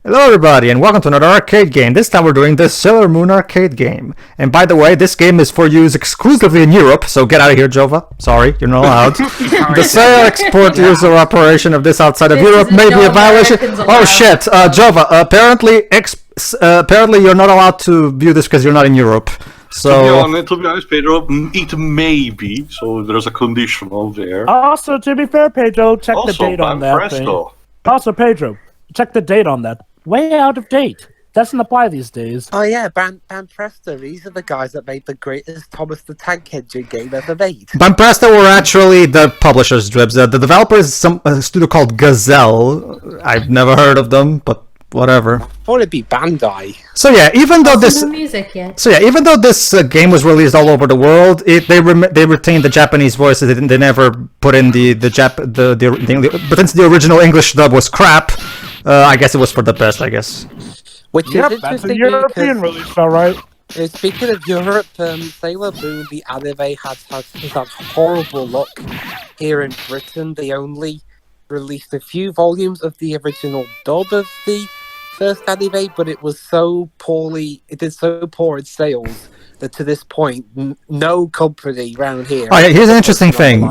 Hello everybody and welcome to another arcade game. This time we're doing the Sailor Moon arcade game. And by the way, this game is for use exclusively in Europe, so get out of here, Jova. Sorry, you're not allowed. The sale, export, use, or operation of this outside of Europe may be a violation. Oh shit, Jova, apparently you're not allowed to view this because you're not in Europe. So to be honest, Pedro, it may be, so there's a conditional there. Also, to be fair, Pedro, check the date on that thing. Also, Pedro, check the date on that. Way out of date. Doesn't apply these days. Oh yeah, Banpresto. These are the guys that made the greatest Thomas the Tank Engine game ever made. Banpresto were actually the publishers, Dribs. The developer is a studio called Gazelle. I've never heard of them, but whatever. I thought it'd be Bandai. So yeah, even though this game was released all over the world, they retained the Japanese voices. They never put in since the original English dub was crap. I guess it was for the best, I guess. Which yep, is that's a European release, alright. Speaking of Europe, Sailor Moon, the anime has horrible luck. Here in Britain, they only released a few volumes of the original dub of the first anime, but it was so poorly, it did so poor in sales that to this point, no company around here... Oh yeah, here's an interesting thing.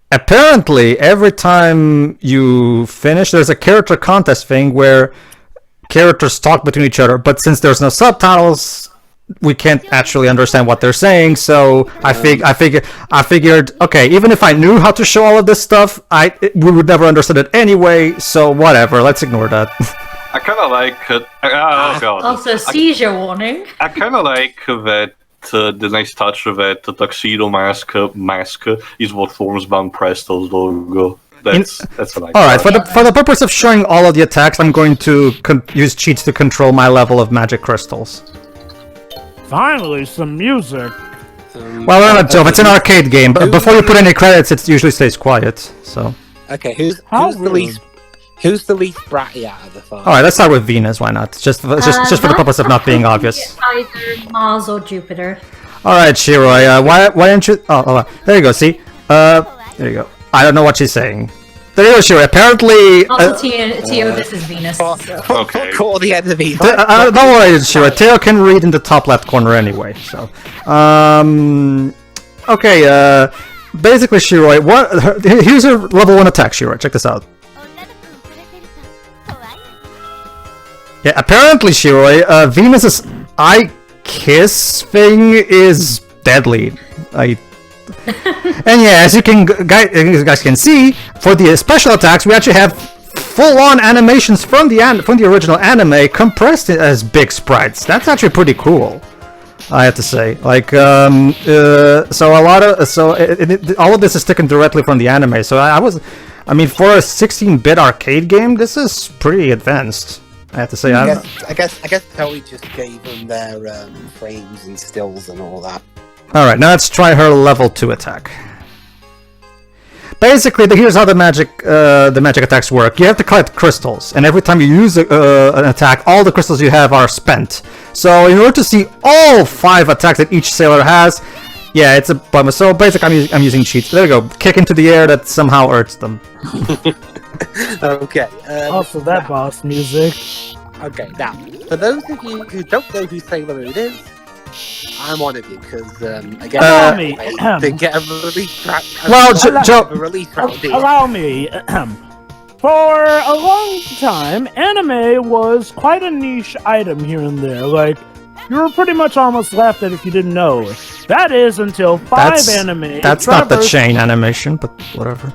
Apparently, every time you finish, there's a character contest thing where characters talk between each other, but since there's no subtitles, we can't actually understand what they're saying, so I figured, okay, even if I knew how to show all of this stuff, we would never understand it anyway, so whatever, let's ignore that. I kind of like it. Oh god. Also, seizure warning. I kind of like that the nice touch of it, the tuxedo mask is what forms Banpresto's logo. That's what I like. Alright, for the purpose of showing all of the attacks, I'm going to use cheats to control my level of magic crystals. Finally, some music. Well, it's an arcade game, but before you put any credits, it usually stays quiet, so... Okay, who's the least bratty out of the five? Alright, let's start with Venus, why not? Just for the purpose of not being obvious. Either Mars or Jupiter. Alright, Shiroi, why don't you... Oh, there you go, see? There you go. I don't know what she's saying. There you go, Shiroi, apparently... Also, Teo, this is Venus. Okay. Call the enemy. Don't worry, Shiroi, Teo can read in the top left corner anyway, so... Okay, basically, Shiroi, here's her level 1 attack, Shiroi, check this out. Yeah, apparently, Shiroi, Venus's eye kiss thing is deadly. And yeah, as you guys can see, for the special attacks, we actually have full-on animations from the original anime compressed as big sprites. That's actually pretty cool, I have to say. Like, all of this is taken directly from the anime. So I mean, for a 16-bit arcade game, this is pretty advanced, I have to say. I guess Toei just gave them their frames and stills and all that. Alright, now let's try her level 2 attack. Basically, here's how the magic attacks work. You have to collect crystals, and every time you use an attack, all the crystals you have are spent. So in order to see all 5 attacks that each sailor has, yeah, it's a bummer. So basically, I'm using cheats. There you go. Kick into the air that somehow hurts them. Okay. Also, that boss music. Okay, now, for those of you who don't know who Sailor Moon is, I'm one of you, because, again, I didn't get a release round. Well, Allow me. For a long time, anime was quite a niche item here and there. Like, you were pretty much almost laughed at if you didn't know. That is until anime. That's not the chain animation, but whatever.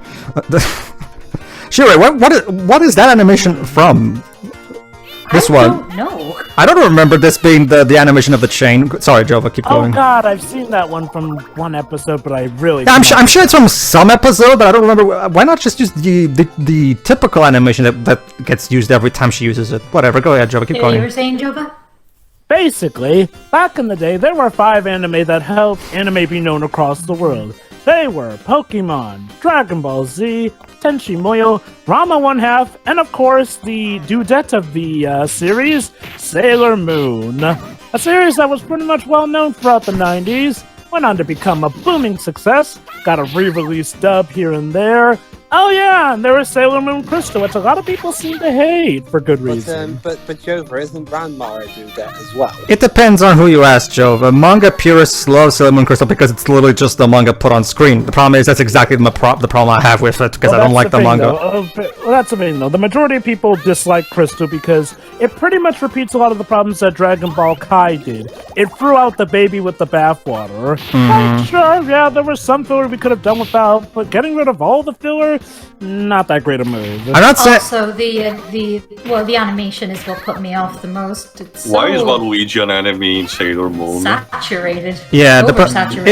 Sure, what is that animation from? This one. No. I don't remember this being the animation of the chain. Sorry, Jova, keep going. Oh god, I've seen that one from one episode, but I really... Yeah, I'm sure it's from some episode, but I don't remember. Why not just use the typical animation that gets used every time she uses it? Whatever, go ahead, Jova, keep going. You were saying, Jova? Basically, back in the day, there were 5 anime that helped anime be known across the world. They were Pokemon, Dragon Ball Z, Tenchi Muyo, Rama 1/2, and of course the dudette of the series, Sailor Moon. A series that was pretty much well known throughout the 90s, went on to become a booming success, got a re-release dub here and there, Oh yeah, and there was Sailor Moon Crystal, which a lot of people seem to hate for good reason. But Jova, isn't Ranma a dudette as well? It depends on who you ask, Jova. Manga purists love Sailor Moon Crystal because it's literally just the manga put on screen. The problem is that's exactly the problem I have with it because I don't like the manga. Well, that's the thing, though. The majority of people dislike Crystal because it pretty much repeats a lot of the problems that Dragon Ball Kai did. It threw out the baby with the bathwater. Like, sure, yeah, there was some filler we could have done without, but getting rid of all the filler, not that great a move. I'm not saying. Also, the animation is what put me off the most. It's so Why is Waluigi an enemy in Sailor Moon? saturated. Yeah, Oversaturated.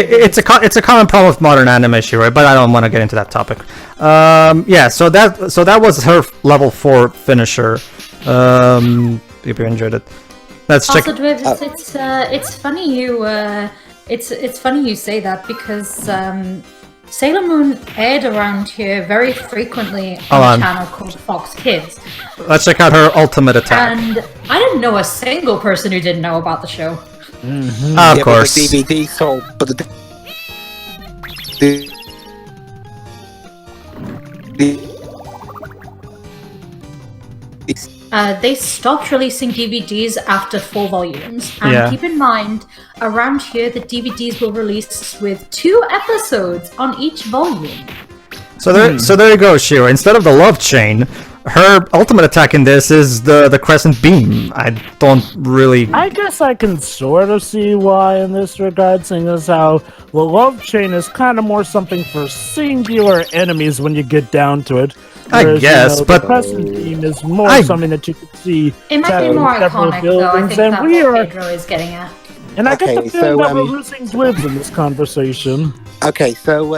it's a common problem with modern anime, Shiro, but I don't want to get into that topic. Yeah, so that was her level 4 finisher. If you enjoyed it, let's check. Also, Dwibs, it's funny it's funny you say that because Sailor Moon aired around here very frequently on a channel called Fox Kids. Let's check out her ultimate attack. And I didn't know a single person who didn't know about the show. Of course. But the DVD sold, but They stopped releasing DVDs after 4 volumes. And Yeah. keep in mind, around here, the DVDs were released with 2 episodes on each volume. So there you go, Shiro. Instead of the love chain, her ultimate attack in this is the crescent beam. I don't really. I guess I can sort of see why in this regard, seeing as how the love chain is kind of more something for singular enemies when you get down to it. I Whereas, guess, the but crescent beam is more something that you could see. It might be in more several iconic, though. I buildings, think and that's we what are. Pedro is getting at. And I get Okay, the feeling so, that we're losing Dwibs in this conversation. okay, so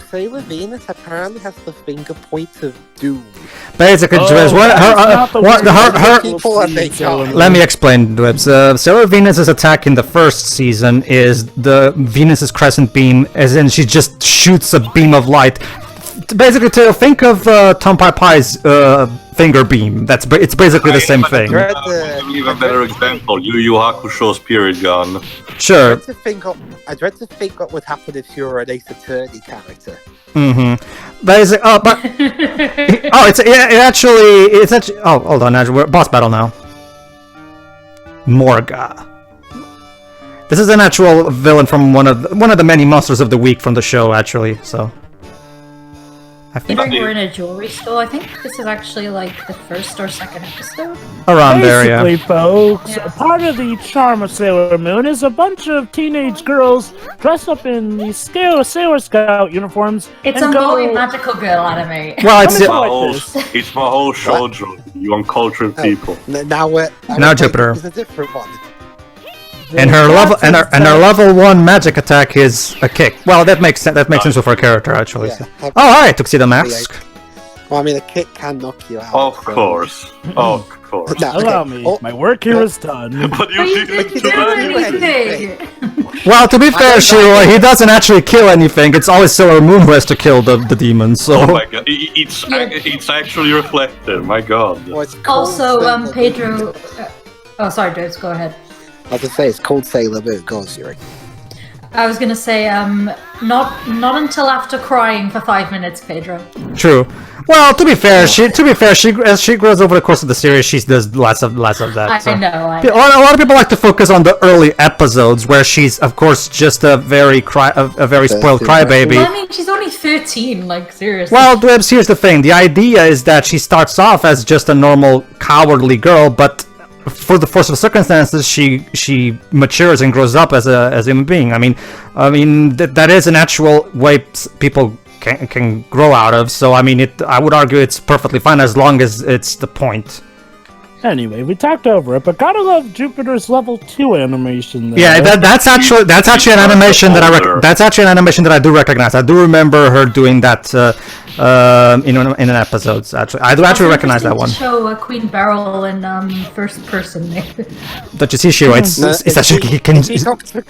Sailor Venus apparently has the finger point of doom. Basically, Dwibs, let me explain, Dwibs. Sailor Venus's attack in the first season is the Venus's crescent beam, as in she just shoots a beam of light. Basically, to think of Tonpai Pai's finger beam. It's basically the same thing. Even better example, Yu Yu Hakusho Spirit Gun. Sure. I dread to think what would happen if you were an Ace Attorney character. Basic. Oh, but it's actually. Oh, hold on, we're boss battle now. Morga. This is an actual villain from one of the many monsters of the week from the show, actually. So. I think Considering we're in a jewelry store, I think this is actually like the first or second episode. around there, Basically, yeah. folks, Yeah. part of the charm of Sailor Moon is a bunch of teenage girls dressed up in these Sailor Scout uniforms. It's and a go... Moe magical girl anime. Well, Let it's me My like whole, this. it's my whole shoujo, you uncultured people. Now Jupiter. There's a different one. and her level 1 magic attack is a kick. Well, that makes sense. That makes sense with her character, actually. Yeah. Oh, all right, Tuxedo Mask. Well, I mean, a kick can knock you out. Of so- course. Of course. No, Allow okay. me. Oh, My work here is done. But But you you didn't didn't do do anything! Well, to be fair, don't Shiro, know. he doesn't actually kill anything. It's always Sailor Moon who has to kill the demons. So. Oh my god, it's actually reflected, my god. Well, it's called Also, Sailor Moon. Pedro... oh, sorry, Dubs, go ahead. I was gonna say, it's called Sailor Moon. Go on, Yuri. I was gonna say, not until after crying for 5 minutes, Pedro. True. Well, to be fair, as she grows over the course of the series, she does less of that. So. I know. A lot of people like to focus on the early episodes where she's, of course, just a very spoiled crybaby. Well, I mean, she's only 13, like, seriously. Well, Dwebs, here's the thing. The idea is that she starts off as just a normal cowardly girl, but for the force of circumstances, she matures and grows up as a human being. I mean, that is an actual way people can grow out of. So I mean, I would argue it's perfectly fine as long as it's the point. Anyway, we talked over it, but gotta love Jupiter's level 2 animation there. Yeah, that's actually an animation that I do recognize. I do remember her doing that in an episode. Actually, I do actually recognize that one. Show Queen Beryl in first person. Don't you see, Shiro? It's actually he can. Dr.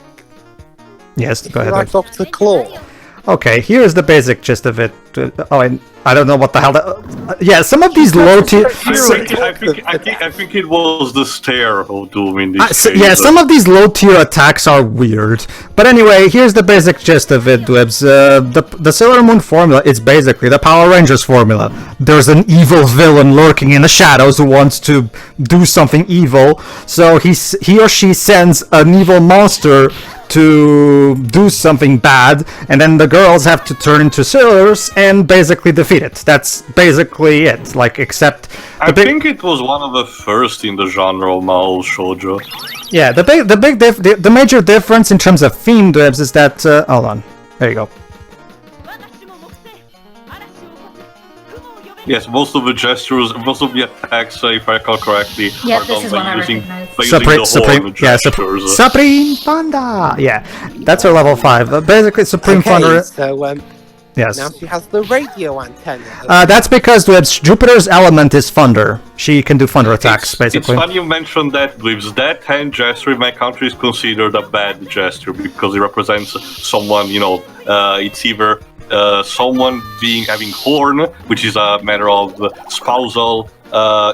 Yes, go ahead. Like Dr. Claw. Okay, here is the basic gist of it. Oh, and I don't know what the hell that... yeah, some of these low tier... I think it was the stare of Doom in this case. Yeah, some of these low tier attacks are weird. But anyway, here's the basic gist of it, Dwebs. The Sailor Moon formula is basically the Power Rangers formula. There's an evil villain lurking in the shadows who wants to do something evil, so he or she sends an evil monster to do something bad, and then the girls have to turn into sailors and basically defeat it. That's basically it. Like, except I think it was one of the first in the genre of Mao Shoujo. Yeah, the major difference in terms of theme, Dwebs, is that hold on, there you go. Yes, most of the gestures, most of the attacks, if I recall correctly, Yeah, are this done is one I by using recognize. the horn gestures. Supreme Thunder. Yeah, that's her level 5. Basically, Supreme Thunder. So Yes. now she has the radio antenna. That's because Jupiter's element is thunder. She can do thunder attacks, basically. It's funny you mentioned that, Blibs. That hand gesture in my country is considered a bad gesture because it represents someone, it's either someone having horn, which is a matter of spousal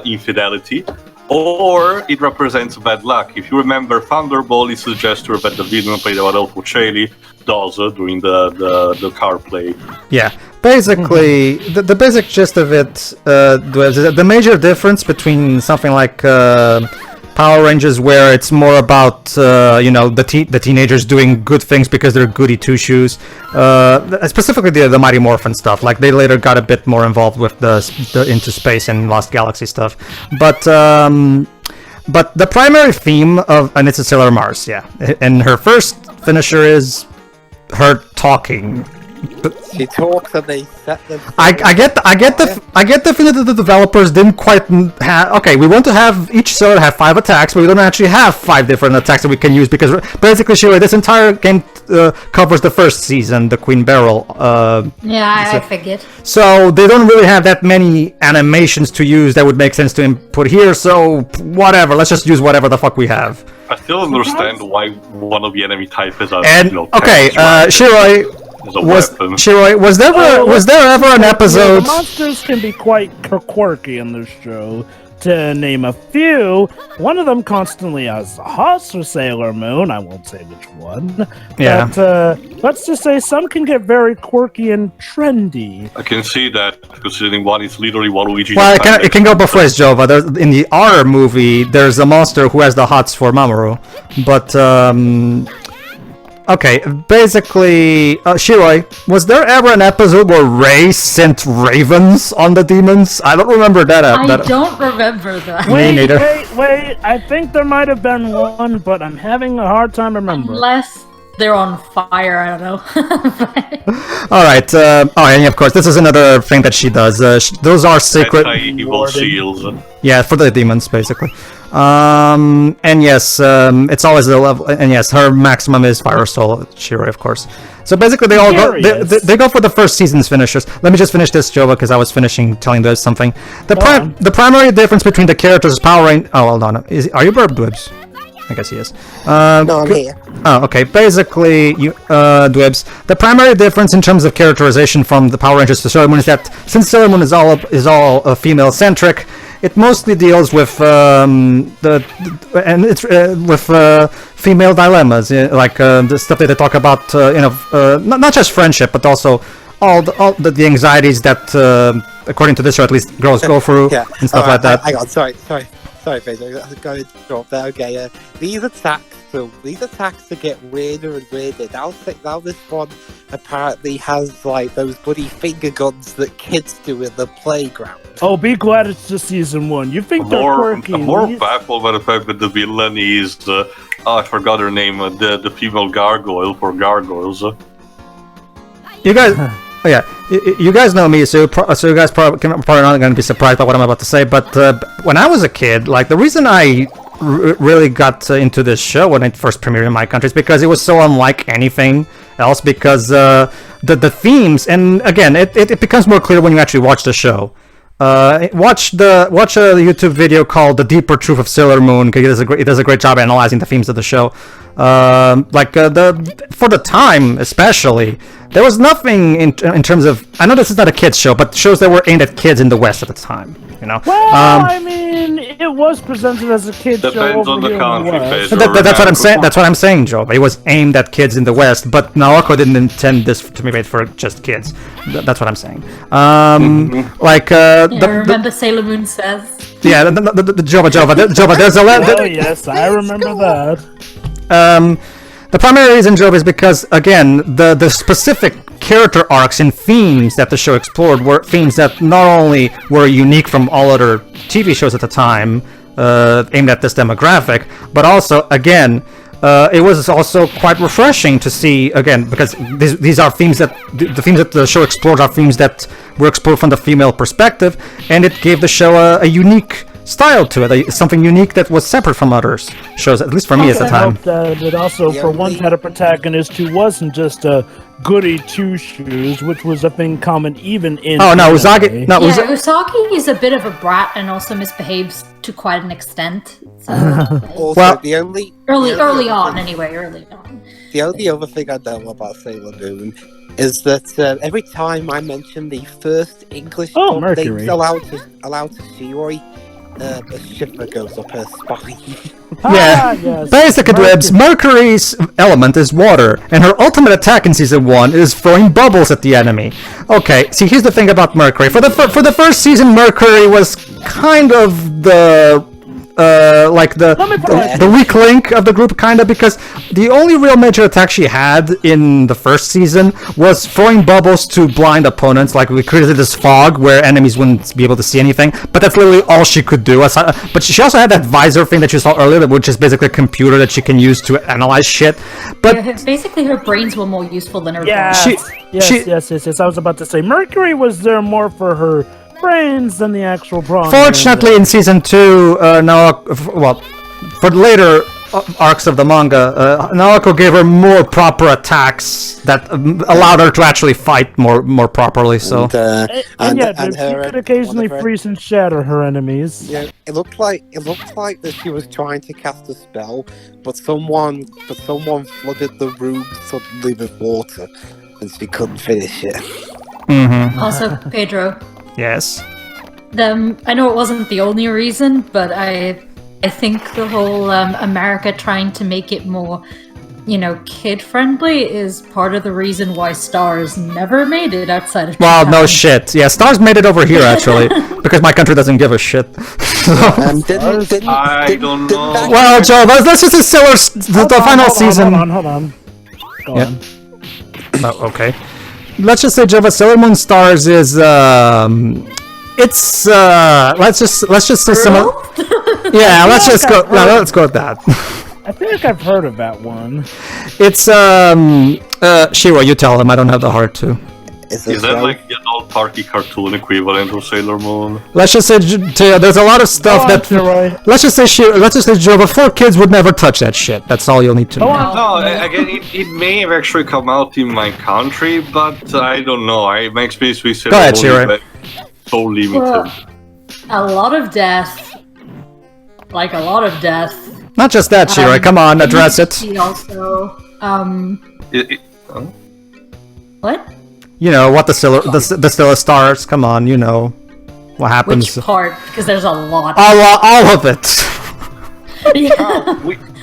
infidelity, or it represents bad luck. If you remember, Thunderball is a gesture that the villain played by Adolfo Celli does during the car play. Yeah, basically, the basic gist of it, the major difference between something like Power Rangers, where it's more about the teenagers doing good things because they're goody two shoes. Specifically the Mighty Morphin stuff. Like, they later got a bit more involved with the Into Space and Lost Galaxy stuff. But the primary theme and it's a Sailor Mars, yeah. And her first finisher is her talking. She talks and they set them. I get the feeling that the developers didn't quite have. Okay, we want to have each sailor have 5 attacks, but we don't actually have 5 different attacks that we can use because basically, this entire game covers the first season, the Queen Beryl. I figured. So they don't really have that many animations to use that would make sense to input here. So whatever, let's just use whatever the fuck we have. I still understand why one of the enemy type is a okay, Shiroi. Shiroi, was there ever an episode? The monsters can be quite quirky in this show. To name a few, one of them constantly has a hots for Sailor Moon. I won't say which one. Yeah. But let's just say some can get very quirky and trendy. I can see that, considering one is literally Waluigi. Well, it can go both ways, Jova. In the R movie, there's a monster who has the hots for Mamoru, but okay, basically, Shiroi, was there ever an episode where Ray sent ravens on the demons? I don't remember that. I don't remember that. Me neither. Wait, I think there might have been one, but I'm having a hard time remembering. Unless they're on fire, I don't know. Alright, and of course, this is another thing that she does. Those are secret... Evil shields. Yeah, for the demons, basically. And yes, it's always the level, and yes, her maximum is Fire Soul, Shiroi, of course. So basically, they all go. They go for the first season's finishers. Let me just finish this, Jova, because I was telling you something. The primary difference between the characters is Power Rangers. Oh, hold on. Are you Burb Dwebs? I guess he is. No, I'm here. Oh, okay. Basically, Dwebs. The primary difference in terms of characterization from the Power Rangers to Sailor Moon is that since Sailor Moon is all female centric, it mostly deals with female dilemmas, like the stuff that they talk about, not just friendship, but also all the anxieties that, according to this show, at least girls go through and stuff like that. Hang on, sorry, Pedro, I'm going to drop there. Okay, these attacks to get weirder and weirder. Now this one apparently has like those bloody finger guns that kids do in the playground. Oh, be glad it's just season 1. You think they're quirky? I'm more baffled by the fact that the villain is I forgot her name, the female gargoyle for gargoyles. You guys, you guys know me, so you guys probably not going to be surprised by what I'm about to say. But when I was a kid, like the reason I really got into this show when it first premiered in my country is because it was so unlike anything else. Because the themes, and again, it becomes more clear when you actually watch the show. Watch a YouTube video called "The Deeper Truth of Sailor Moon" because it does a great job analyzing the themes of the show. For the time especially, there was nothing in terms of. I know this is not a kids show, but shows that were aimed at kids in the West at the time. You know. Well, I mean, it was presented as a kids show Depends over on the here in country, West. Pedro. That's what I'm saying. That's what I'm saying, Joe. It was aimed at kids in the West, but Naoko didn't intend this to be made for just kids. That's what I'm saying. Remember Sailor Moon says. Yeah, the Jova. There's a Oh yes, I remember that. The primary reason, Job, is because, again, the specific character arcs and themes that the show explored were themes that not only were unique from all other TV shows at the time, aimed at this demographic, but also, again, it was also quite refreshing to see, again, because these are themes that the themes that the show explored are themes that were explored from the female perspective, and it gave the show a unique style to it, something unique that was separate from other shows, at least for me at the time. It also, for once, had a protagonist who wasn't just a goody two-shoes, which was a thing common even in. Oh no, Usagi! No, Usagi is a bit of a brat and also misbehaves to quite an extent. So, Also, Well- early on, anyway. Early on. The only other thing I know about Sailor Moon is that every time I mention the first English Mercury. things allowed to Shiori, a shiver goes up her spine. Yeah, yes. basic adwebs. Mercury's element is water, and her ultimate attack in season 1 is throwing bubbles at the enemy. Okay, see, here's the thing about Mercury. For the first season, Mercury was kind of the the weak link of the group, kind of, because the only real major attack she had in the first season was throwing bubbles to blind opponents. Like, we created this fog where enemies wouldn't be able to see anything, but that's literally all she could do. But she also had that visor thing that you saw earlier, which is basically a computer that she can use to analyze shit. But Basically, her brains were more useful than her Yes. brains. Yes. I was about to say Mercury was there more for her brains than the actual brawn. fortunately, in season 2, for the later arcs of the manga, Naoko gave her more proper attacks that allowed her to actually fight more properly. So And she could occasionally freeze and shatter her enemies. Yeah, it looked like that she was trying to cast a spell, but someone flooded the room suddenly with water, and she couldn't finish it. Also, Pedro. yes. I know it wasn't the only reason, but I think the whole America trying to make it more, kid-friendly is part of the reason why Stars never made it outside of Wow, Japan. no shit. Yeah, Stars made it over here, actually, because my country doesn't give a shit. I don't know. Well, Joe, let's just say the final season. Hold on. Go Yeah. on. Oh, okay. Let's just say Java Sailor Moon Stars is it's let's just say some. Yeah, let's go with that. I think I've heard of that one. It's Shiro, you tell him. I don't have the heart to. Is that like the adult party cartoon equivalent of Sailor Moon? Let's just say there's a lot of stuff that. Let's just say Java 4 kids would never touch that shit. That's all you'll need to know. No, again, it may have actually come out in my country, but I don't know. My experience with Sailor ahead, Moon Shiro. is so limited. Well, a lot of death. Like a lot of death. Not just that, Shiro. Come on, address it. He also, Huh? what? You know what the Stella Stars. Come on, you know what happens. Which part? Because there's a lot. All of it.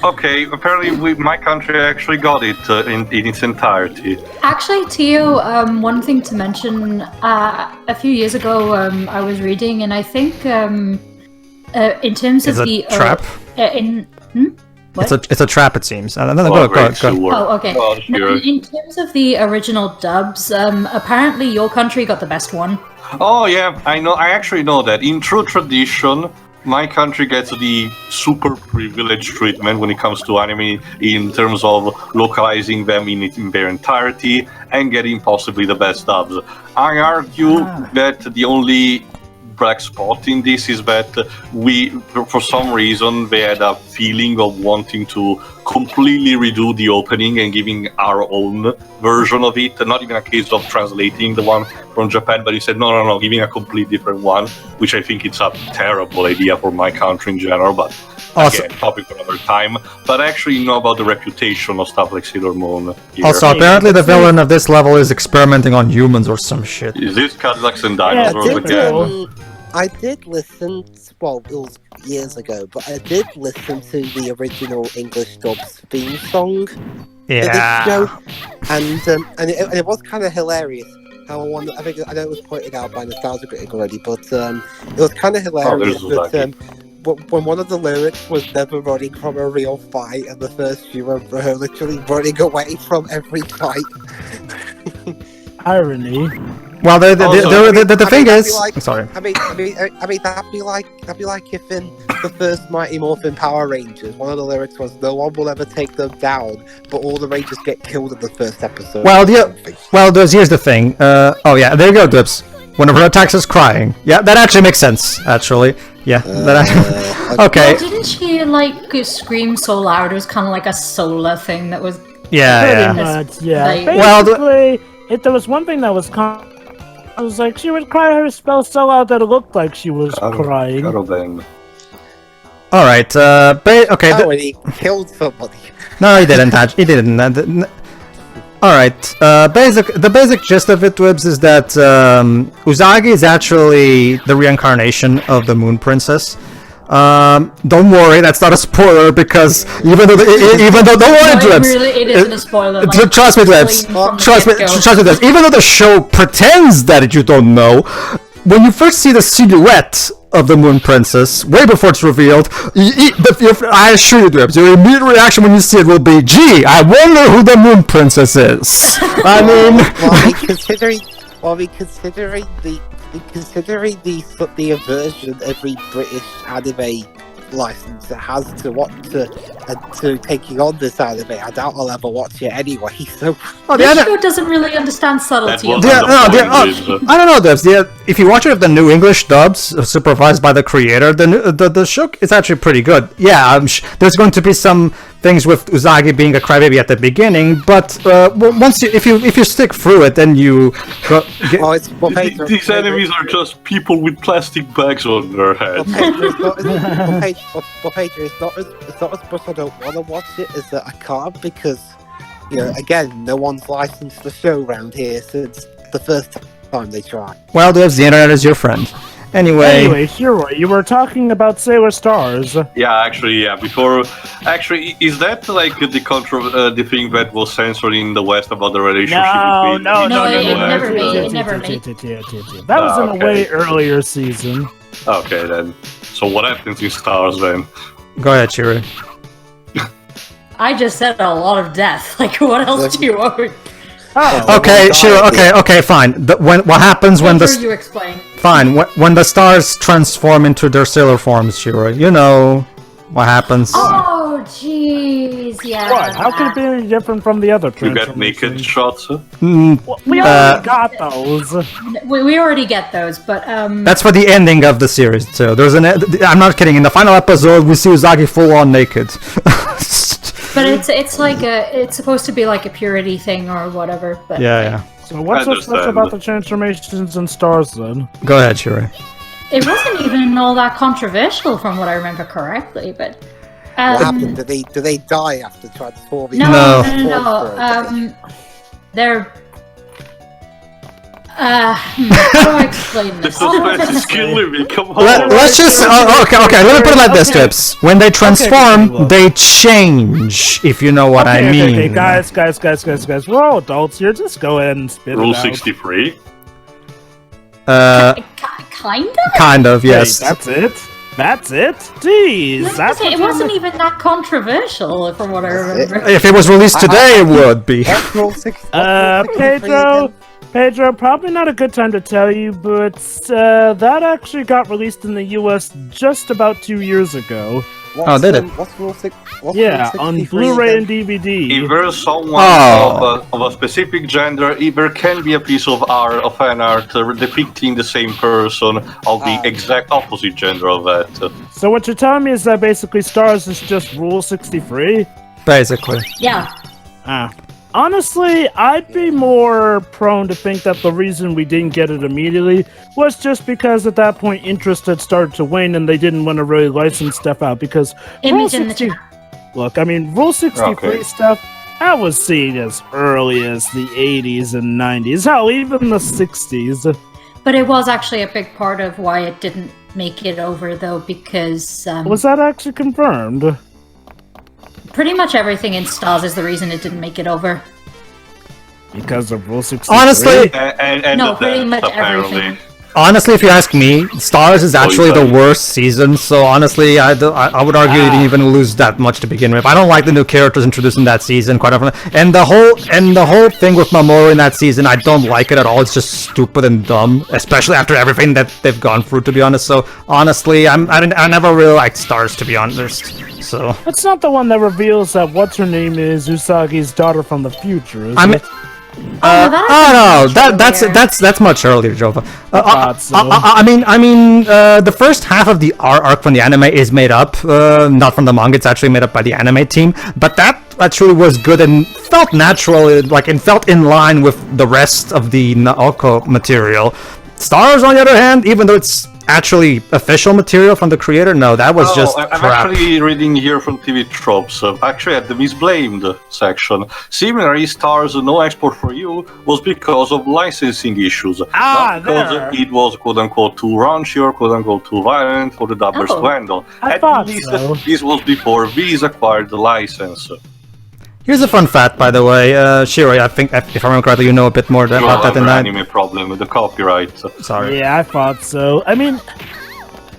Okay, apparently my country actually got it in its entirety. Actually, Tio, one thing to mention, a few years ago, I was reading, and I think in terms of the trap? What? It's a trap, it seems. Go. Oh, okay. Oh, No, sure. in terms of the original dubs, apparently your country got the best one. Oh yeah, I know. I actually know that. In true tradition, my country gets the super privileged treatment when it comes to anime in terms of localizing them in their entirety and getting possibly the best dubs. I argue that the only black spot in this is that for some reason, they had a feeling of wanting to completely redo the opening and giving our own version of it. Not even a case of translating the one from Japan, but he said, no, giving a complete different one, which I think it's a terrible idea for my country in general, but Also- again, topic for another time. But I actually know about the reputation of stuff like Sailor Moon. Here. Also, apparently the villain of this level is experimenting on humans or some shit. Is this Cadillacs and Yeah, Dinosaurs did, again? I did listen. Well, it was years ago, but I did listen to the original English dub's theme song for this show, and it was kind of hilarious. How I think I know it was pointed out by Nostalgia Critic already, but it was kind of hilarious that when one of the lyrics was never running from a real fight, and the first few were her literally running away from every fight. Irony. Well, the thing is, like, sorry. I mean, that'd be like if in the first Mighty Morphin Power Rangers, one of the lyrics was "No one will ever take them down, but all the Rangers get killed in the first episode." Well, yeah. Well, here's the thing. Oh yeah, there you go, Dips. One of her attacks is crying. Yeah, that actually makes sense. Actually, yeah. Okay. Well, didn't she like scream so loud? It was kind of like a solar thing that was. Yeah. Pretty much, yeah. Like- Basically, if there was one thing that was I was like, she would cry her spell so loud that it looked like she was crying. All right. Okay. when he killed somebody. No, he didn't. He didn't. All right. The basic gist of it, Twibs, is that Usagi is actually the reincarnation of the Moon Princess. Don't worry, that's not a spoiler because even though don't worry, Twibs. It isn't a spoiler. Like, Trust me, Twibs. Trust me, Twibs. Even though the show pretends that you don't know, when you first see the silhouette of the Moon Princess, way before it's revealed, I assure you, Twibs, your immediate reaction when you see it will be, "Gee, I wonder who the Moon Princess is." I mean, considering the aversion every British anime license has to taking on this anime, I doubt I'll ever watch it anyway. So this show doesn't really understand subtlety. That I don't know, Dubs. If you watch it with the new English dubs, supervised by the creator, the show is actually pretty good. Yeah, there's going to be some things with Usagi being a crybaby at the beginning, but once if you stick through it, then you go. These enemies are just people with plastic bags on their heads. Pedro, it's not as much I don't want to watch it as that I can't because, again, no one's licensed the show around here since the first time they tried. Well, Dubs, the internet is your friend. Anyway, Hero, you were talking about Sailor Stars. Yeah, actually, is that like the thing that was censored in the West about the relationship between it never made. That was in a way earlier season. Okay, then. So what happens in Stars then? go ahead, Shiri. I just said a lot of death. Like, what else do you want? Okay, sure. Okay, fine. What happens when You explain. Fine. When the stars transform into their sailor forms, Shiro, you know what happens. Oh, jeez, yeah. What? How could it be any different from the other You get naked shots? We already got those. We already get those, but That's for the ending of the series too. I'm not kidding. In the final episode, we see Usagi full on naked. But it's like it's supposed to be like a purity thing or whatever. But yeah. So what's so special about the transformations in Stars then? Go ahead, Shiri. It wasn't even all that controversial from what I remember correctly, but what happened? Do they die after transforming? No. They're how do I explain this? The suspense is killing me. Come on. Let's just okay. Let me put it like this, Tips. When they transform, they change. If you know what I mean. Okay, guys. We're all adults here. Just go ahead and spit Rule it out. 63. Kind of, yes. Hey, that's it. Jeez, It wasn't even that controversial, from what I remember. If it was released today, it would be. Pedro, probably not a good time to tell you, but that actually got released in the US just about 2 years ago. Did it? What's Rule 6? On Blu-ray and DVD. If there's someone of a specific gender, there can be a piece of fan art depicting the same person of the exact opposite gender of that. So what you're telling me is that basically Stars is just Rule 63? Basically. Yeah. honestly, I'd be more prone to think that the reason we didn't get it immediately was just because at that point interest had started to wane and they didn't want to really license stuff out because Rule Image in the 60 chat. Look, I mean, Rule 63 Okay. stuff, that was seen as early as the 80s and 90s, hell, even the 60s. But it was actually a big part of why it didn't make it over, though, because Was that actually confirmed? pretty much everything in Stars is the reason it didn't make it over. Because of Rule 63? Honestly, And No, the pretty deaths, much apparently. everything. honestly, if you ask me, Stars is actually the Usagi. worst season. So honestly, I would argue you didn't even lose that much to begin with. I don't like the new characters introduced in that season, quite often. And the whole thing with Mamoru in that season, I don't like it at all. It's just stupid and dumb, especially after everything that they've gone through. To be honest, so honestly, I never really liked Stars, to be honest. So It's not the one that reveals that what's her name is Usagi's daughter from the future, is I mean. it? That's much earlier, Jova. thought so. I mean, the first half of the arc from the anime is made up, not from the manga. It's actually made up by the anime team. But that actually was good and felt natural, like it felt in line with the rest of the Naoko material. Stars, on the other hand, even though it's actually official material from the creator, no, that was just I'm crap. actually reading here from TV Tropes. Actually, at the Misblamed section, similarly, Stars No Export for You was because of licensing issues. Not because there. it was quote-unquote too raunchy or quote-unquote too violent for the dubbers Oh. to handle. I At thought least so. this was before Viz acquired the license. Here's a fun fact, by the way, Shiro. I think, if I remember correctly, you know a bit more about that than I. anime problem with the copyright. Sorry. Yeah, I thought so. I mean,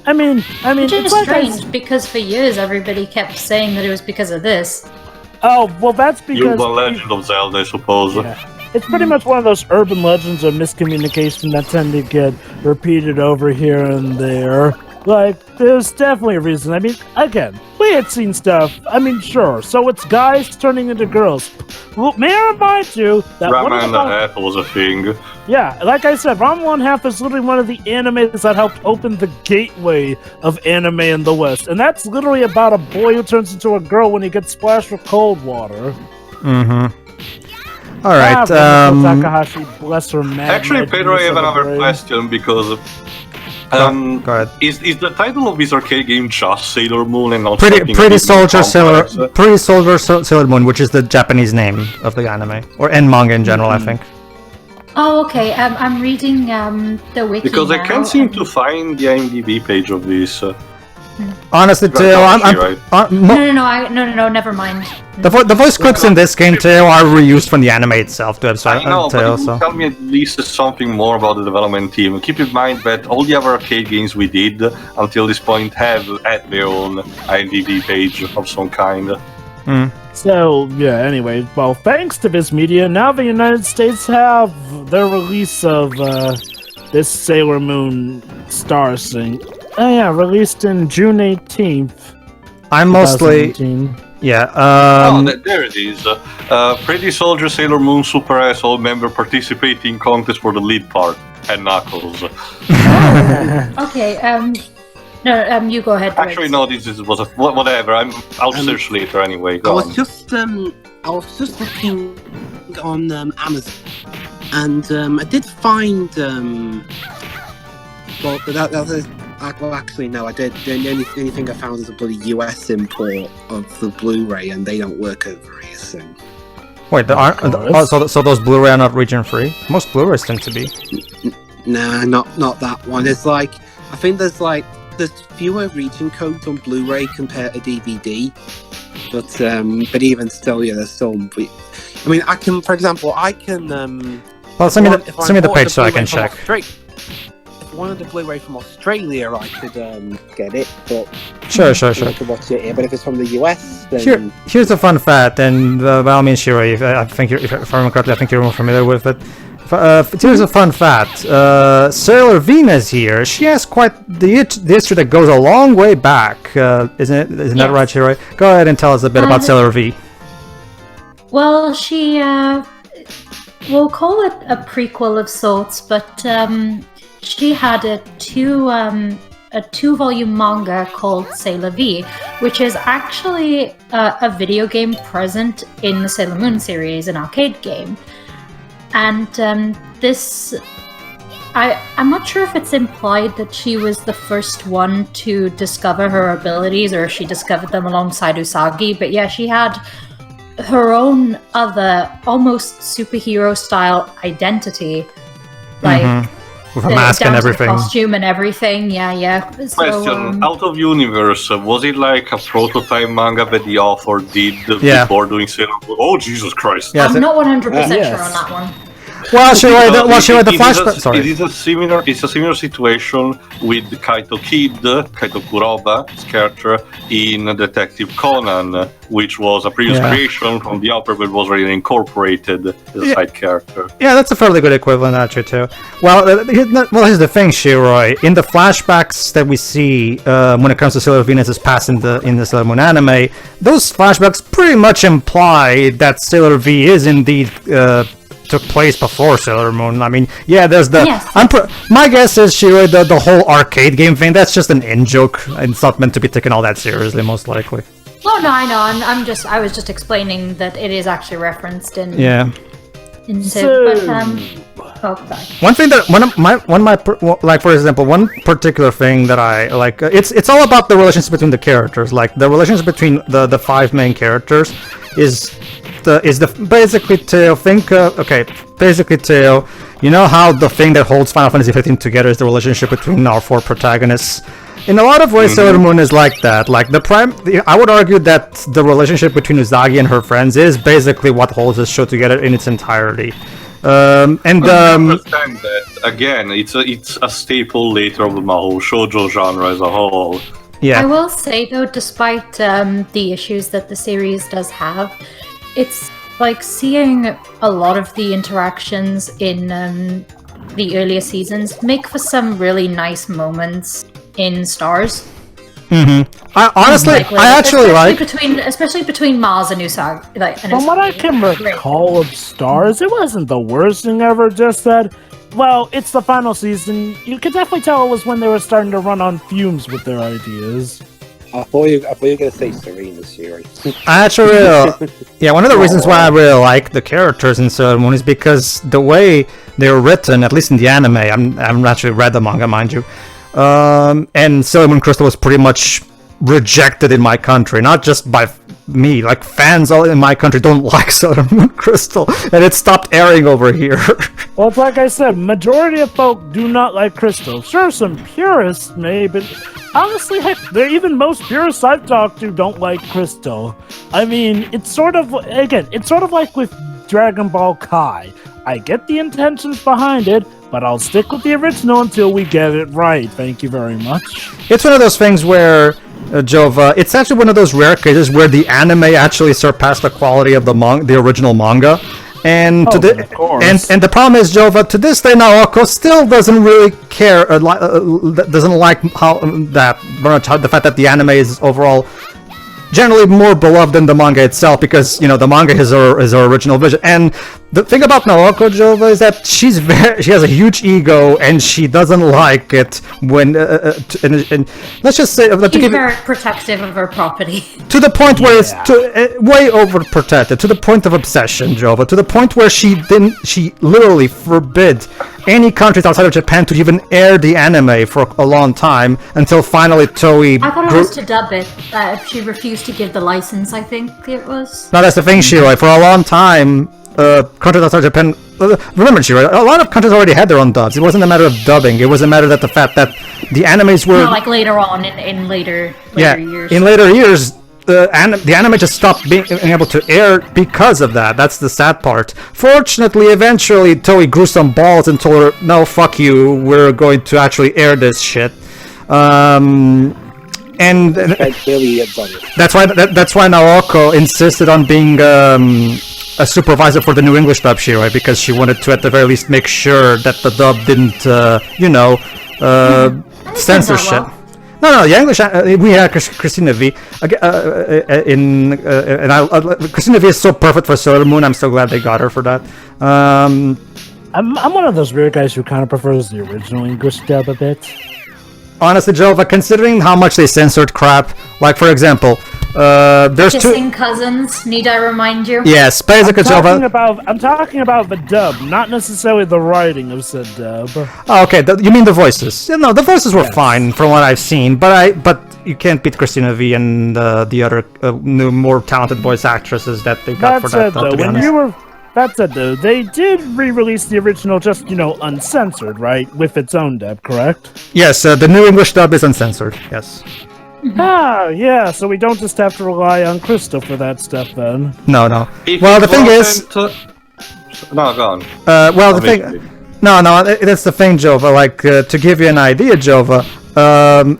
Which it's is like strange, because for years everybody kept saying that it was because of this. Oh, well, that's because Urban Legend of Zelda, I suppose. Yeah. It's pretty much one of those urban legends of miscommunication that tend to get repeated over here and there. Like, there's definitely a reason. I mean, again, we had seen stuff. I mean, sure. So it's guys turning into girls. Well, may I remind you that one Rama of and the a Half was a thing. yeah, like I said, Ranma 1/2 is literally one of the animes that helped open the gateway of anime in the West. And that's literally about a boy who turns into a girl when he gets splashed with cold water. All right. Takahashi, bless her man. Actually, Pedro, I have another question because Go ahead. is the title of this arcade game just Sailor Moon and not Pretty something a Pretty bit more Soldier Sailor complex? Pretty Soldier Sailor Moon, which is the Japanese name of the anime, or and manga in general, I think. Oh, okay. I'm reading the wiki Because I now, can't seem and- to find the IMDb page of this. Honestly, Right, Teo, right. No, never mind. the voice clips in this game, Teo, are reused from the anime itself. To I know, Teo, but you so. tell me at least something more about the development team. Keep in mind that all the other arcade games we did until this point have had their own IMDb page of some kind. So, yeah, anyway, well, thanks to Viz Media, now the United States have their release of this Sailor Moon Stars thing. Oh, yeah, released in June 18th. I'm mostly 2017. yeah. There it is. Pretty Soldier Sailor Moon Super Asshole member participating contest for the lead part and Knuckles. Okay, you go ahead. Actually, Riggs. no, this was a whatever. I'll search later anyway. I Go was on. just looking on Amazon, and I did find well, actually no, I did. The only thing I found is a bloody US import of the Blu-ray, and they don't work over here. So Wait, so those Blu-ray are not region free? Most Blu-rays tend to be. nah, not that one. It's like I think there's fewer region codes on Blu-ray compared to DVD, but even still, yeah, there's still. I mean, I can, for example, Well, send me if I the bought page so I Blu-ray can from check. If I wanted the Blu-ray from Australia, I could get it, but Sure. I could watch it here. But if it's from the US, then Here's a fun fact, and by all means, Shiro, if I remember correctly, I think you're more familiar with it. Here's a fun fact. Sailor Venus here, she has quite the history that goes a long way back. Isn't that Yes. right, Shiro? Go ahead and tell us a bit about Sailor V. Well, she, we'll call it a prequel of sorts, but she had a two-volume manga called Sailor V, which is actually a video game present in the Sailor Moon series, an arcade game. And I'm not sure if it's implied that she was the first one to discover her abilities, or she discovered them alongside Usagi, but yeah, she had her own other, almost superhero-style identity, like with a mask down and to the everything. costume and everything. Yeah. So, Question: Out of universe, was it like a prototype manga that the author did before doing Sailor Moon? Oh, Jesus Christ! Yeah, I'm not 100% sure Yes. on that one. Well, she read the flashback. Sorry. It is a similar situation with Kaito Kuroba's character in Detective Conan, which was a previous creation from the author, but was already incorporated as a side character. Yeah, that's a fairly good equivalent, actually, too. Well, here's the thing, Shiroi. In the flashbacks that we see when it comes to Sailor Venus's past in the Sailor Moon anime, those flashbacks pretty much imply that Sailor V is indeed took place before Sailor Moon. I mean, yeah, there's the... Yes. My guess is, Shiroi, the whole arcade game thing, that's just an in-joke. It's not meant to be taken all that seriously, most likely. Oh, no, I know. I was just explaining that it is actually referenced in... Yeah. One thing that like, for example, one particular thing that I like, it's all about the relationship between the characters. Like, the relationship between the five main characters is basically Teo. Basically Teo. You know how the thing that holds Final Fantasy 15 together is the relationship between our four protagonists. In a lot of ways, Sailor Moon is like that. Like I would argue that the relationship between Usagi and her friends is basically what holds this show together in its entirety. I understand that. Again, it's a staple later of the Mahou Shoujo genre as a whole. Yeah. I will say though, despite the issues that the series does have, it's like seeing a lot of the interactions in the earlier seasons make for some really nice moments in Stars. I honestly, I actually like... Especially between Mars and Usagi. From what I can recall of Stars, it wasn't the worst thing ever, just that, well, it's the final season. You could definitely tell it was when they were starting to run on fumes with their ideas. I thought you were going to say Serena, Siri. I actually one of the reasons why I really like the characters in Sailor Moon is because the way they were written, at least in the anime, I haven't actually read the manga, mind you, and Sailor Moon Crystal was pretty much rejected in my country, not just by me, like fans all in my country don't like Sailor Moon Crystal, and it stopped airing over here. Well, it's like I said, majority of folk do not like Crystal. Sure, some purists may, but honestly, heck, even most purists I've talked to don't like Crystal. I mean, it's sort of like with Dragon Ball Kai. I get the intentions behind it, but I'll stick with the original until we get it right. Thank you very much. It's one of those things where, Jova, it's actually one of those rare cases where the anime actually surpassed the quality of the original manga. And of course. And the problem is, Jova, to this day, Naoko still doesn't really care, doesn't like the fact that the anime is overall generally more beloved than the manga itself, because the manga is her original vision. And the thing about Naoko, Jova, is that she has a huge ego, and she doesn't like it when and let's just say she's very protective of her property to the point where it's way overprotected, to the point of obsession, Jova, to the point where she literally forbid any countries outside of Japan to even air the anime for a long time, until finally Toei... I thought it was to dub it. She refused to give the license, I think it was. No, that's the thing, Shiroi. For a long time, countries outside Japan... remember, Shiroi, a lot of countries already had their own dubs. It wasn't a matter of dubbing. It was a matter that the fact that the animes were... No, like later on, in later years. In later years, the anime just stopped being able to air because of that. That's the sad part. Fortunately, eventually, Toei grew some balls and told her, no, fuck you, we're going to actually air this shit. And that's why Naoko insisted on being a supervisor for the new English dub, Shiroi, because she wanted to, at the very least, make sure that the dub didn't, censor shit. Well. No, the English, we had Christina V. Christina V is so perfect for Sailor Moon. I'm so glad they got her for that. I'm one of those weird guys who kind of prefers the original English dub a bit. honestly, Jova, considering how much they censored crap, like for example, there's Kissing cousins, need I remind you? Yes, basically, Jova. I'm talking about the dub, not necessarily the writing of said dub. Oh, okay, you mean the voices? Yeah, no, the voices were fine from what I've seen, but you can't beat Christina V and the other new, more talented voice actresses that they got for that. To be honest. That said, though, they did re-release the original just, uncensored, right? With its own dub, correct? Yes, the new English dub is uncensored, yes. Ah, yeah, so we don't just have to rely on Crystal for that stuff, then. No. Well, the thing is... No, go on. Well, the thing... No, that's the thing, Jova. Like, to give you an idea, Jova...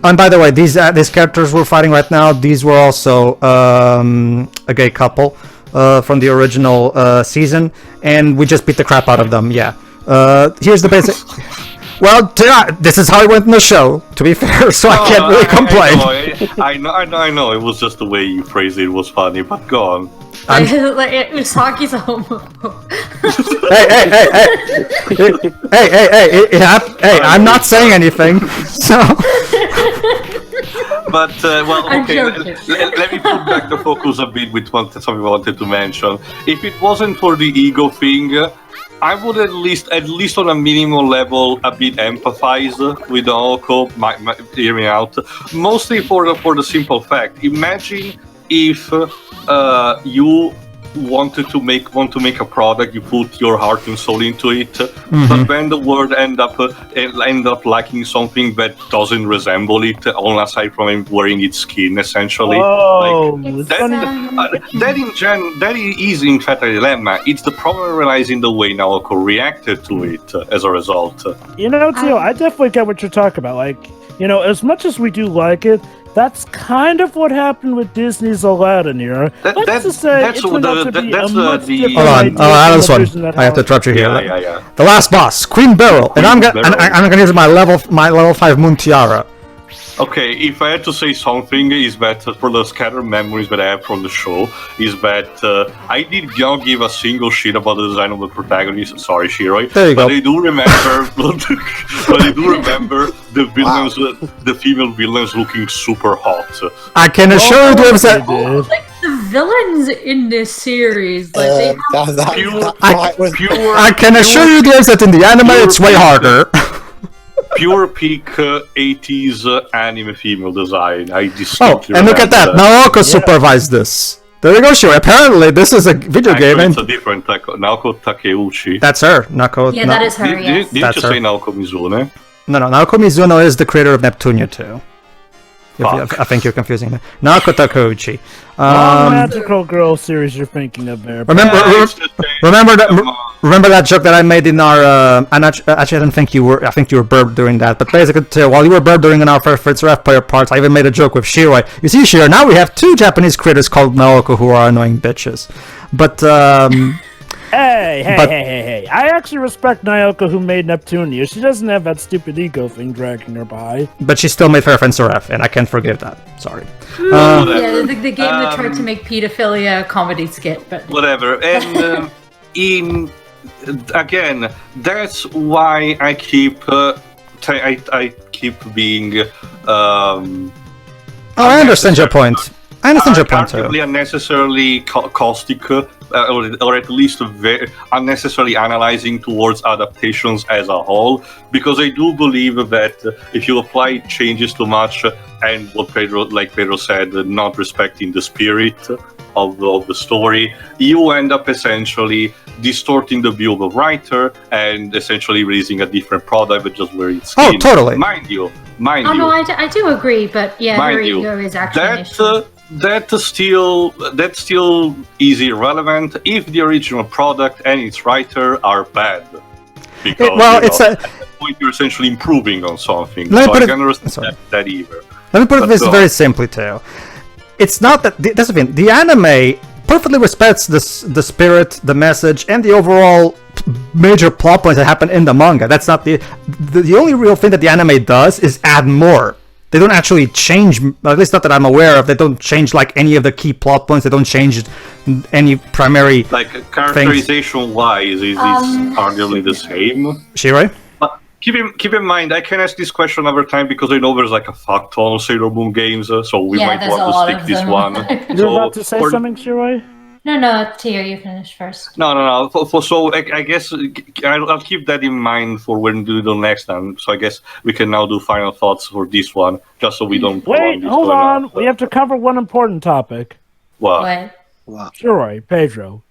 and by the way, these characters we're fighting right now, these were also a gay couple. From the original season, and we just beat the crap out of them. Yeah. Here's the basic. Well, this is how it went in the show. To be fair, so I can't really complain. I know. It was just the way you phrased it was funny, but go on. Usagi's a homophobe. Hey! I'm not saying anything. So. But well, okay. Let me put back the focus a bit with something I wanted to mention. If it wasn't for the ego thing, I would at least on a minimal level, a bit empathize with Naoko. Hear me out. Mostly for the simple fact. Imagine if you want to make a product, you put your heart and soul into it, but then the world end up liking something that doesn't resemble it, all aside from him wearing its skin, essentially. Oh, that is in fact a dilemma. It's the problem realizing the way Naoko reacted to it as a result. Tio, I definitely get what you're talking about. Like, as much as we do like it, that's kind of what happened with Disney's Aladdin here. Hold on, this one. I have to interrupt you here. Yeah. The last boss, Queen Beryl, and I'm gonna use my level 5 Moon Tiara. Okay, if I had to say something, is that for the scattered memories that I have from the show, is that I did not give a single shit about the design of the protagonist. Sorry, Shiroi. There you go. But I do remember, the villains, the female villains, looking super hot. I can assure you, that. Like the villains in this series, like they have I can assure you, that in the anime it's way harder. Pure peak 80s anime female design. I distinctly and look at that. Naoko supervised this. There you go, Shiro. Apparently, this is a video game. It's a different Naoko Takeuchi. That's her. Naoko. Yeah, that is her. Yes. Didn't you say Naoko Mizuno? No. Naoko Mizuno is the creator of Neptunia 2. I think you're confusing me. Naoko Takeuchi. Magical Girl series you're thinking of there. Remember that joke that I made in our. Actually, I didn't think you were. I think you were burped during that. But basically, while you were burped during our first ref player parts, I even made a joke with Shiroi. You see, Shiro, now we have 2 Japanese creators called Naoko who are annoying bitches. But Hey! I actually respect Naoko who made Neptunia. She doesn't have that stupid ego thing dragging her by. But she still made Fair Fence Ref, and I can't forgive that. Sorry. Yeah, the game that tried to make pedophilia a comedy skit, but whatever. And again, that's why I keep I keep being. I understand your point. I understand your point too. Unnecessarily caustic, or at least unnecessarily analyzing towards adaptations as a whole, because I do believe that if you apply changes too much, and what Pedro said, not respecting the spirit of the story, you end up essentially distorting the view of the writer and essentially releasing a different product, but just where it's skin. Oh, totally. Mind you. No, I do agree, but yeah, her ego is actually an issue. That's still is irrelevant if the original product and its writer are bad. Because at that point you're essentially improving on something. So I can understand that either. Let me put this very simply, Teo. It's not that that's the thing. The anime perfectly respects the spirit, the message, and the overall major plot points that happen in the manga. That's not the only real thing that the anime does is add more. They don't actually change, at least not that I'm aware of. They don't change like any of the key plot points. They don't change any primary characterization wise is arguably the same. Shiroi? Keep in mind, I can ask this question another time because I know there's like a fuck ton of Sailor Moon games, so we might there's a want lot to stick of this them. one. You're about to say something, Shiroi? No, Tia, you finish first. No. So I guess I'll keep that in mind for when we do the next time. So I guess we can now do final thoughts for this one, just so we don't. Wait, hold on. We have to cover one important topic. What? What? Shiroi, Pedro.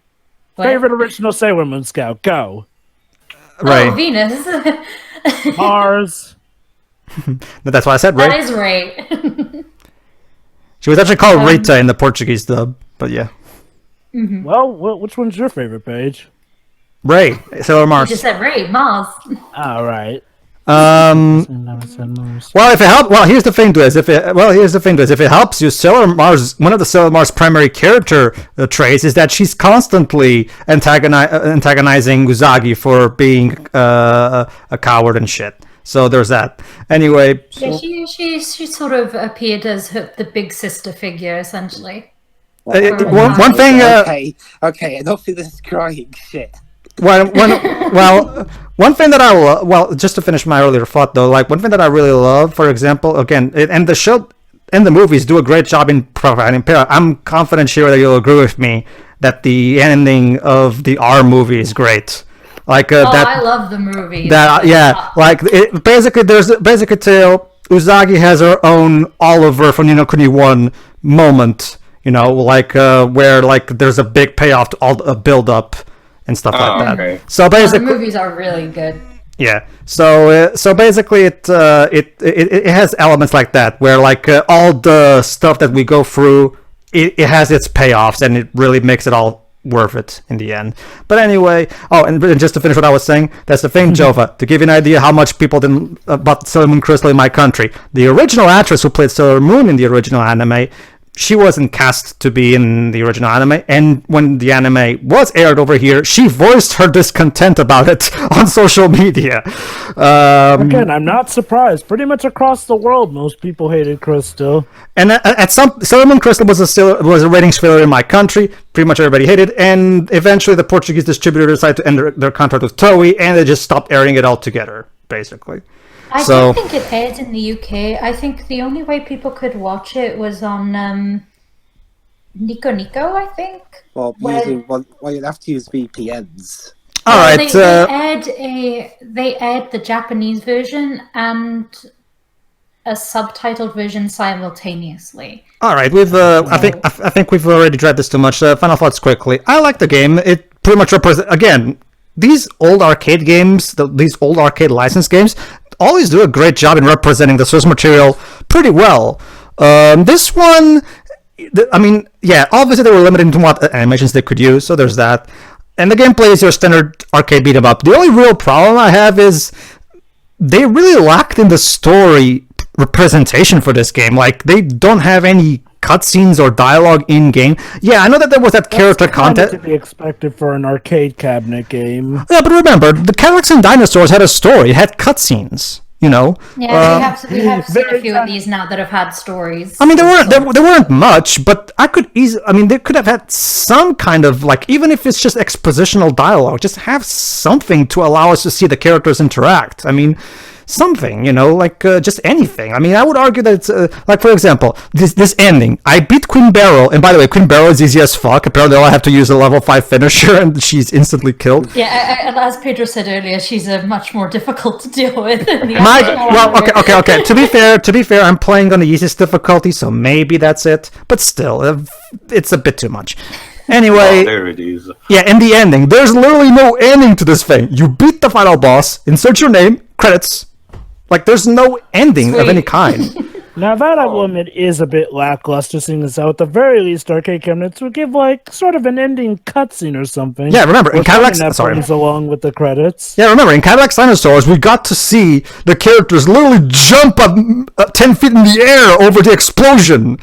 What? Favorite original Sailor Moon Scout, go. Ray. Oh, Venus. Mars. That's why I said Ray. That is right. She was actually called Rita in the Portuguese dub, but yeah. Well, which one's your favorite, Paige? Ray, Sailor You Mars. just said Ray, Mars. All right. Well, if it helps, here's the thing to it. If it helps you, Sailor Mars, one of the Sailor Mars' primary character traits is that she's constantly antagonizing Usagi for being a coward and shit. So there's that. Anyway, Yeah, she sort of appeared as the big sister figure, essentially. one thing. Okay, enough of this crying shit. One thing that just to finish my earlier thought though, like one thing that I really love, for example, again, and the show and the movies do a great job in providing payoff. I'm confident, Shira, that you'll agree with me that the ending of the R movie is great. Like I love the movie. Like it basically there's till Usagi has her own Oliver from Ni no Kuni 1 moment, like where like there's a big payoff to all the build up and stuff like that. Okay. So basically, the movies are really good. Yeah. So basically, it has elements like that where like all the stuff that we go through, it has its payoffs and it really makes it all worth it in the end. But anyway, and just to finish what I was saying, that's the thing, Jova. To give you an idea how much people didn't about Sailor Moon Crystal in my country, the original actress who played Sailor Moon in the original anime, she wasn't cast to be in the original anime, and when the anime was aired over here, she voiced her discontent about it on social media. Again, I'm not surprised. Pretty much across the world, most people hated Crystal. And at some, Sailor Moon Crystal was a ratings failure in my country. Pretty much everybody hated it, and eventually the Portuguese distributor decided to end their contract with Toei, and they just stopped airing it altogether, basically. I don't think it aired in the UK. I think the only way people could watch it was on Nico Nico, I think. Well, you'd have to use VPNs. All right. They aired the Japanese version and a subtitled version simultaneously. All right. I think we've already dragged this too much. Final thoughts quickly. I like the game. It pretty much represents, again, these old arcade games, these old arcade license games, always do a great job in representing the source material pretty well. This one, obviously they were limited to what animations they could use, so there's that. And the gameplay is your standard arcade beat 'em up. The only real problem I have is they really lacked in the story representation for this game. Like, they don't have any cutscenes or dialogue in game. Yeah, I know that there was that character content. To be expected for an arcade cabinet game. Yeah, but remember, the Cadillacs and Dinosaurs had a story. It had cutscenes. Yeah, we have seen a few of these now that have had stories. I mean, there weren't much, but they could have had some kind of, like, even if it's just expositional dialogue, just have something to allow us to see the characters interact. I mean, something, just anything. I mean, I would argue that it's, like, for example, this ending. I beat Queen Beryl, and by the way, Queen Beryl is easy as fuck. Apparently, all I have to use a level 5 finisher, and she's instantly killed. Yeah, as Pedro said earlier, she's much more difficult to deal with. Okay. To be fair, I'm playing on the easiest difficulty, so maybe that's it. But still, it's a bit too much. Anyway, there it is. Yeah, in the ending, there's literally no ending to this thing. You beat the final boss, insert your name, credits. Like, there's no ending of any kind. Now, that I will admit is a bit lackluster, seeing as how at the very least arcade cabinets would give, like, sort of an ending cutscene or something. Yeah, remember, in Cadillacs... comes along with the credits. Yeah, remember, in Cadillacs Dinosaurs, we got to see the characters literally jump up 10 feet in the air over the explosion,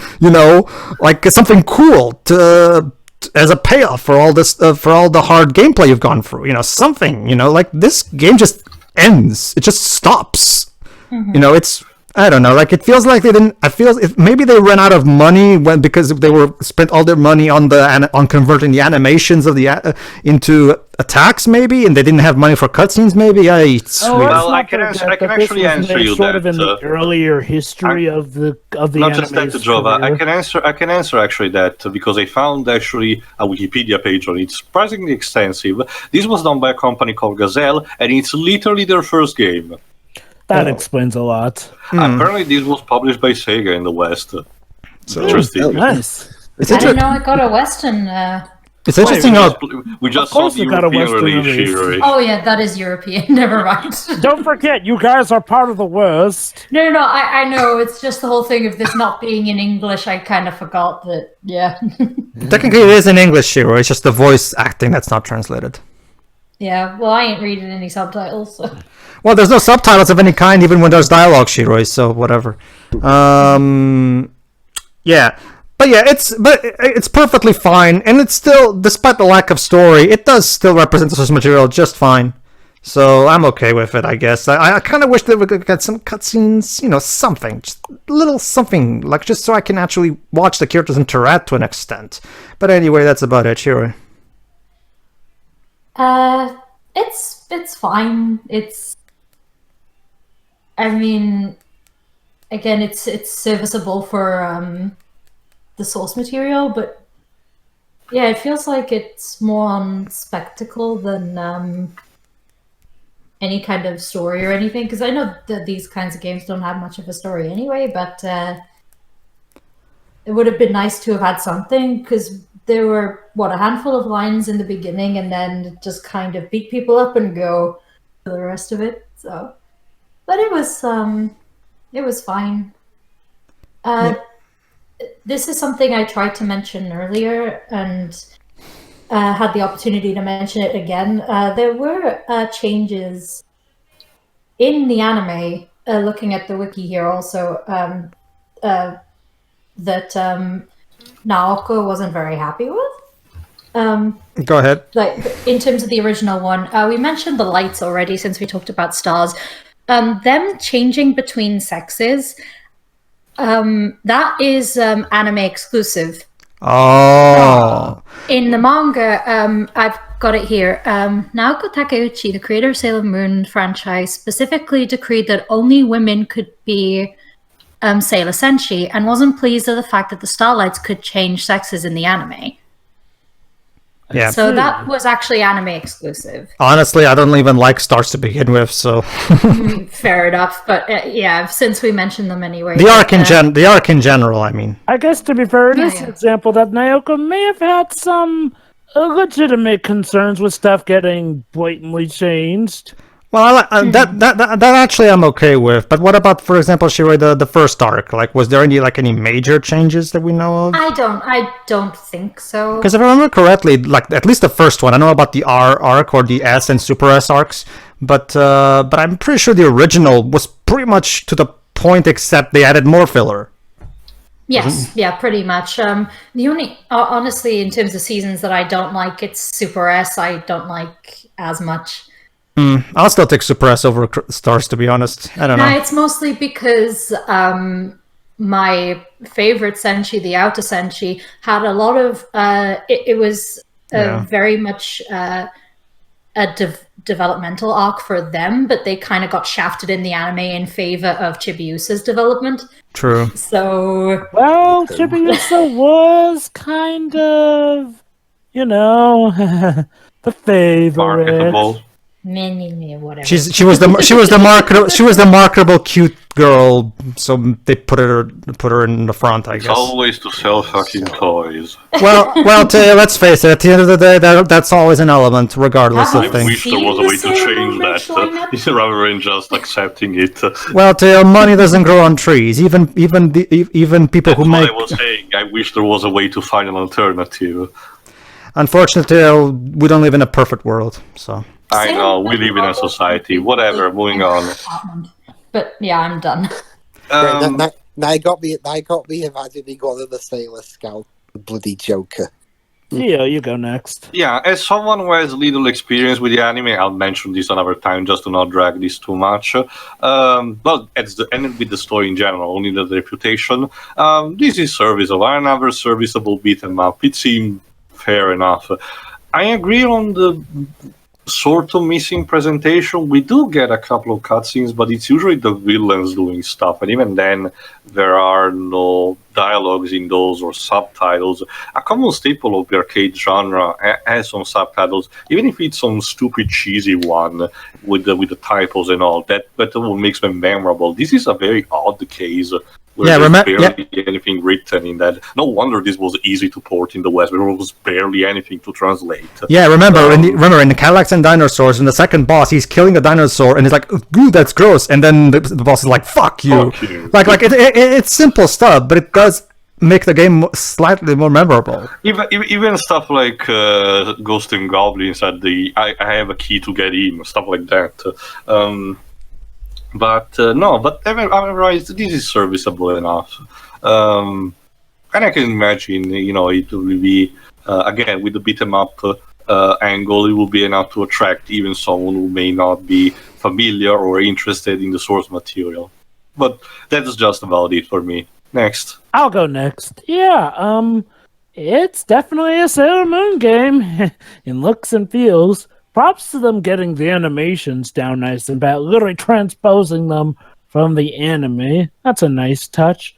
like something cool as a payoff for all this, for all the hard gameplay you've gone through, something, like, this game just ends. It just stops. Mm-hmm. I don't know. Like it feels like they didn't. Maybe they ran out of money because they were spent all their money on on converting the animations of the into attacks, maybe, and they didn't have money for cutscenes. Maybe. Well, I can actually answer you sort that. of in the earlier history of the Not just that, anime's Jova. career. I can answer actually that because I found actually a Wikipedia page on it, surprisingly extensive. This was done by a company called Gazelle, and it's literally their first game. That explains a lot. Apparently, this was published by Sega in the West. So Interesting. Nice. it's I inter- didn't know I got a Western. It's interesting how. We just Of saw course the we got a European Western release, release. Shiri. Oh yeah, that is European. Never mind. Don't forget, you guys are part of the worst. No. I know. It's just the whole thing of this not being in English. I kind of forgot that. Yeah. Technically, it is in English, Shiro. It's just the voice acting that's not translated. Yeah. Well, I ain't reading any subtitles. So. Well, there's no subtitles of any kind, even when there's dialogue, Shiro. So whatever. Yeah. But yeah, it's perfectly fine, and it's still, despite the lack of story, it does still represent the source material just fine. So I'm okay with it, I guess. I kind of wish that we could get some cutscenes, something, just a little something, like just so I can actually watch the characters interact to an extent. But anyway, that's about it, Shiro. It's fine. I mean, again, it's serviceable for the source material, but yeah, it feels like it's more on spectacle than any kind of story or anything. Because I know that these kinds of games don't have much of a story anyway, but it would have been nice to have had something, because there were a handful of lines in the beginning, and then just kind of beat people up and go for the rest of it. So, but it was fine. This is something I tried to mention earlier, and had the opportunity to mention it again. There were changes in the anime. Looking at the wiki here, also that Naoko wasn't very happy with. Go ahead. Like in terms of the original one, we mentioned the lights already since we talked about stars. Them changing between sexes, that is anime exclusive. Oh. In the manga, I've got it here. Naoko Takeuchi, the creator of Sailor Moon franchise, specifically decreed that only women could be Sailor Senshi, and wasn't pleased at the fact that the starlights could change sexes in the anime. Yeah. So that was actually anime exclusive. Honestly, I don't even like stars to begin with, so Fair enough, but yeah, since we mentioned them anyway. the arc in general, I mean. I guess, to be fair, it is Yeah. an example that Naoko may have had some legitimate concerns with stuff getting blatantly changed. Well, that actually I'm okay with. But what about, for example, Shiroi, the first arc? Like, was there any major changes that we know of? I don't think so. Because if I remember correctly, like at least the first one, I know about the R arc or the S and Super S arcs, but I'm pretty sure the original was pretty much to the point, except they added more filler. Yes, yeah, pretty much. The only, honestly, in terms of seasons that I don't like, it's Super S. I don't like as much. I'll still take Super S over Stars, to be honest. I don't know. No, it's mostly because my favorite Senshi, the Outer Senshi, had a lot of. It was very much a developmental arc for them, but they kind of got shafted in the anime in favor of Chibiusa's development. True. So. Well, Chibiusa was kind of, the favorite. Marketable. Whatever. She was the marketable cute girl, so they put her in the front, I It's guess. always to sell fucking toys. Well, let's face it. At the end of the day, that's always an element, regardless I of I things. wish there was a way to Sailor change Moon that, showing up? rather than just accepting it. Well, Teo, money doesn't grow on trees. Even people That's who what make. I was saying. I wish there was a way to find an alternative. Unfortunately, we don't live in a perfect world, so. I know, we live in a society. Whatever, moving on. But yeah, I'm done. Now I got me imagining one of the Sailor Scouts, the bloody Joker. Theo, you go next. Yeah, as someone who has little experience with the anime, I'll mention this another time just to not drag this too much. Well, and with the story in general, only the reputation. This is serviceable. Another serviceable beat 'em up. It seemed fair enough. I agree on the sort of missing presentation. We do get a couple of cutscenes, but it's usually the villains doing stuff, and even then, there are no dialogues in those or subtitles. A common staple of the arcade genre has some subtitles, even if it's some stupid cheesy one with the typos and all. That what makes them memorable. This is a very odd case. Where there's barely anything written in that. No wonder this was easy to port in the West. There was barely anything to translate. Yeah, remember in the Cadillacs and Dinosaurs, in the second boss, he's killing a dinosaur, and he's like, "Ooh, that's gross," and then the boss is like, "Fuck you!" Fuck you. Like it's simple stuff, but it does make the game slightly more memorable. Even stuff like Ghost and Goblins at I have a key to get in, stuff like that. But otherwise, this is serviceable enough. And I can imagine, it will be, again, with the beat 'em up angle, it will be enough to attract even someone who may not be familiar or interested in the source material. But that's just about it for me. Next. I'll go next. Yeah, it's definitely a Sailor Moon game in looks and feels. Props to them getting the animations down nice and bad, literally transposing them from the anime. That's a nice touch.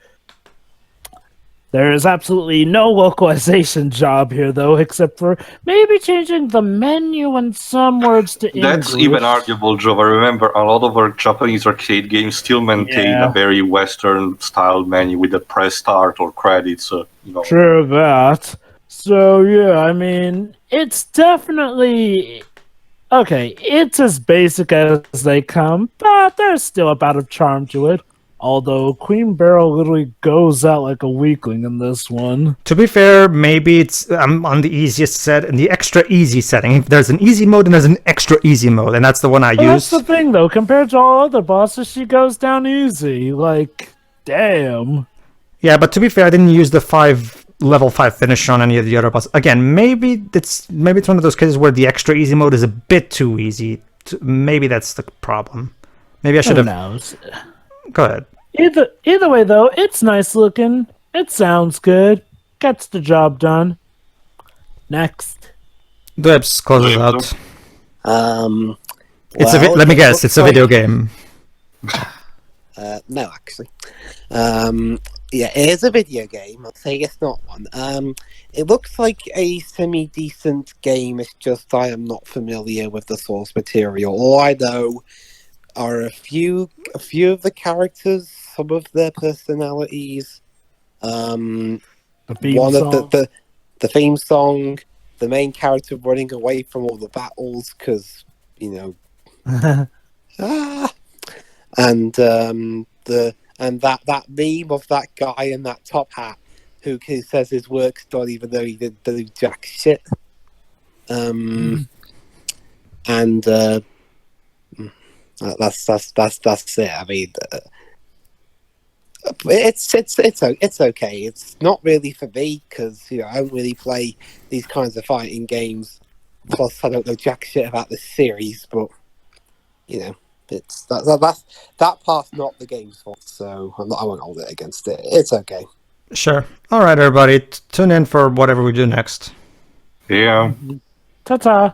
There is absolutely no localization job here, though, except for maybe changing the menu and some words to English. That's even arguable, Joe. I remember a lot of our Japanese arcade games still maintain a very Western-style menu with the press start or credits. True that. So, yeah, I mean, it's definitely... Okay, it's as basic as they come, but there's still a bit of charm to it. Although Queen Barrel literally goes out like a weakling in this one. To be fair, maybe it's on the easiest set and the extra easy setting. There's an easy mode and there's an extra easy mode, and that's the one I use. That's the thing, though. Compared to all other bosses, she goes down easy. Like, damn. Yeah, but to be fair, I didn't use the level 5 finish on any of the other bosses. Again, maybe it's one of those cases where the extra easy mode is a bit too easy. Maybe that's the problem. Maybe I should have... Who knows? Go ahead. Either way, though, it's nice looking. It sounds good. Gets the job done. Next. Dibs closes out. Let me guess, it's a video game. No, actually. Yeah, it is a video game. I'll say it's not one. It looks like a semi-decent game. It's just I am not familiar with the source material. All I know are a few of the characters, some of their personalities. One of the theme song, the main character running away from all the battles because and that meme of that guy in that top hat who says his work's done even though he didn't do jack shit. And that's it. I mean, it's okay. It's not really for me because I don't really play these kinds of fighting games. Plus, I don't know jack shit about this series, but it's that part's not the game's fault. So I won't hold it against it. It's okay. Sure. All right, everybody, tune in for whatever we do next. Yeah. Ta-ta.